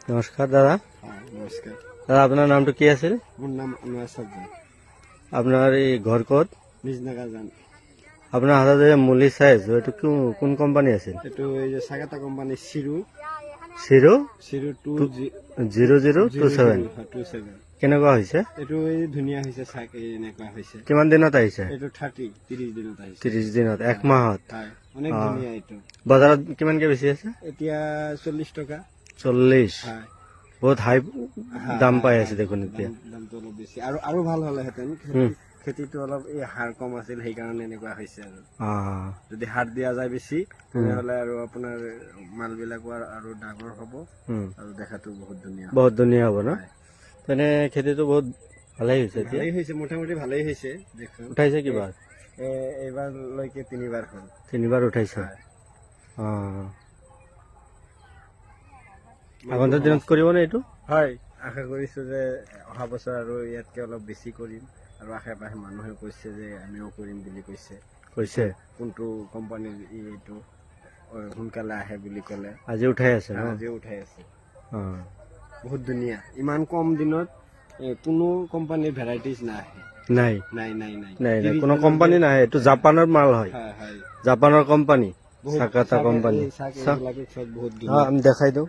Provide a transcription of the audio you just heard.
নমস্কাৰ দাদা। নমস্কাৰ। দাদা আপোনাৰ নামটো কি আছিল? মোৰ নাম আনোৱাৰ চৌধুৰী। আপোনাৰ এই ঘৰ ক'ত? নিজনাগাজান। আপোনাৰ হাতত যে মুলি চাই আছো, এইটো কোন কোম্পানী আছিল? এইটো এই যে চাগাতা কোম্পানী চিৰু চিৰো 0027। কেনেকুৱা হৈছে? এইটো এই ধুনীয়া হৈছে, চাই এনেকুৱা হৈছে। কিমান দিনত আহিছে? এইটো 30 দিনত আহিছে। 30 দিনত, এক মাহত। হয়, অনেক ধুনীয়া। এইটো বজাৰত কিমানকে বেচি আছে? এতিয়া 40 টকা। 40। হয়, বহুত হাই দাম পাই আছে দেখোন এতিয়া। দামটো অলপ বেছি, আৰু ভাল হ'লেহেঁতেন। খেতিটো অলপ এই সাৰ কম আছিল, সেইকাৰণে এনেকুৱা হৈছে। আৰু যদি সাৰ দিয়া যায় বেছি, তেনেহ'লে আৰু আপোনাৰ মালবিলাকো আৰু ডাঙৰ হ'ব আৰু দেখাতো বহুত ধুনীয়া হ'ব ন? তেনে খেতিটো বহুত ভালেই হৈছে। ভালেই হৈছে, মোটামুটি ভালেই হৈছে। উঠাইছে কিবাৰ? এইবাৰলৈকে 3বাৰ হ'ল। 3বাৰ উঠাইছে। আগন্তুক দিনত কৰিবনে এইটো? হয়, আশা কৰিছো যে অহা বছৰ আৰু ইয়াতকে অলপ বেছি কৰিম। আৰু আশে পাশে মানুহে কৈছে যে আমিও কৰিম বুলি কৈছে। কোনটো কোম্পানীৰ এইটো সোনকালে আহে বুলি ক'লে। আজি উঠাই আছে ন? আজি উঠাই আছে। বহুত ধুনীয়া। ইমান কম দিনত কোনো কোম্পানীৰ ভেৰাইটিজ নাহে। নাই। কোনো কোম্পানী নাহে। এইটো জাপানৰ মাল হয়। জাপানৰ কোম্পানী, চাগাতা কোম্পানী। বহুত ধুনীয়া। আমি দেখাই দিওঁ।